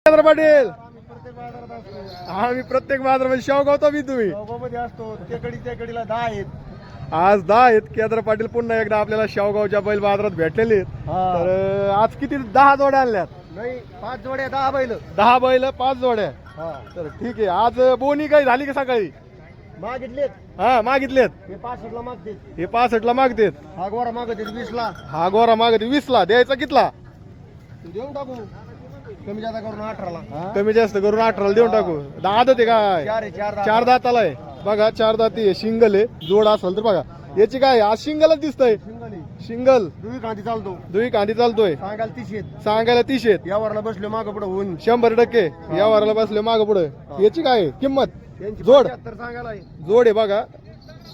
केदार पाटील आम्ही प्रत्येक बाजारामध्ये शेवगावतो मी तुम्ही मध्ये असतो त्या कडीला 10 आहेत आज 10 आहेत. केदार पाटील पुन्हा एकदा आपल्याला शेवगावच्या बैल बाजारात भेटलेले आहेत. तर आज किती 10 जोड्या आणल्यात? नाही 5 जोड्या 10 बैल 10 बैल 5 जोड्या. तर ठीक आहे. आज बोनी काही झाली का सकाळी? मागितलेत. हा मागितलेत. हे 65 ला मागते. हे 65 ला मागतेत. हा गोरा मागते 20 ला. हा गोरा मागते 20 ला. द्यायचा कितला? देऊन टाकू कमी जादा करून 18 ला. कमी जास्त करून 18 ला देऊन टाकू. दात आहे काय? 4 दाताला आहे बघा. 4 दाती आहे. शिंगल आहे. जोड असेल तर बघा. याची काय आज शिंगलच दिसतंय. शिंगल दुई कांदी चालतो. दुई कांदी चालतोय. सांगायला 30 आहेत. सांगायला 30 आहेत. या वरला बसले मागं पुढे होऊन 100% या वाराला बसले माग पुढे. याची काय आहे किंमत? त्यांची जोड 75 सांगायला आहे. जोड आहे बघा.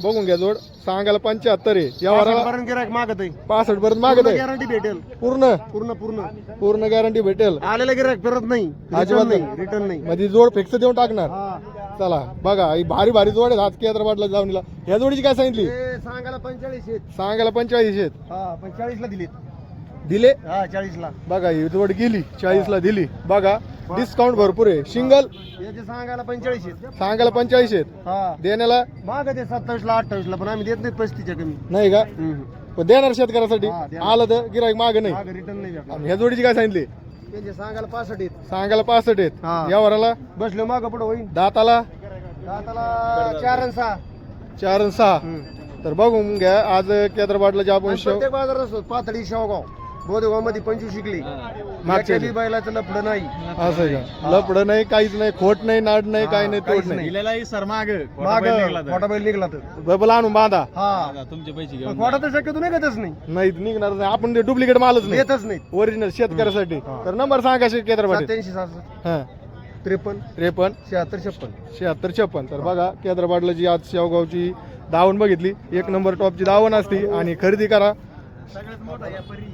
बघून घ्या जोड. सांगायला 75 आहे. या वाराला पर्यंत गिरायक मागत आहे. 65 पर्यंत मागत आहे. गॅरंटी भेटेल. पूर्ण पूर्ण पूर्ण पूर्ण गॅरंटी भेटेल. आलेला गिरायक फिरत नाही. अजिबात नाही नाही. रिटर्न नाही. मध्ये जोड फिक्स देऊन टाकणार. हा चला बघा ही भारी भारी जोड आहे. आज केदारबादला जाऊन या जोडीची काय सांगितली? ते सांगायला 45 आहेत. सांगायला 45 आहेत. हा 45 ला दिलीत. दिले हा 40 ला. बघा ही जोड गेली 40 ला दिली. बघा डिस्काउंट भरपूर आहे. सिंगल याचे सांगायला 45 आहेत. सांगायला 45 आहेत. हा देण्याला माग ते 27 ला 28 ला पण आम्ही देत नाही 35 च्या कमी. नाही का? पण देणार शेतकऱ्यासाठी. हा, देणार. आलं तर गिराईक माग नाही. माग रिटर्न नाही भेटणार. आणि ह्या जोडीची काय सांगितली? त्याचे सांगायला 65 आहेत. सांगायला 65 आहेत. हा. या वराला बसले माग पुढे होईल. दाताला दाताला 4 आणि 6. 4 आणि 6. तर बघून घ्या आज केदारबादला जे आपण प्रत्येक बाजार असतो. पातळी शेवगाव बोदेगाव मध्ये 25 शिकली. मागच्या मागच्या बैलाचं लफडं नाही. असं आहे का? लपडं नाही काहीच नाही. खोट नाही नाड नाही काही नाही तोड नाही. माग खोटा बैल निघला तर बबल आणून बांधा. हा तुमचे पैसे घेऊन खोटा तर शक्यतो निघतच नाही. नाही निघणार नाही. आपण ते डुप्लिकेट मालच नाही. देतच नाही. ओरिजिनल शेतकऱ्यासाठी. तर नंबर सांगा केदारबाद. 87 66 हा 53 53 76 56. 76 56. तर बघा केदारबादला जी आज शेवगावची दावण बघितली. 1 नंबर टॉपची दावण असती आणि खरेदी करा. सगळ्यात मोठा व्यापारी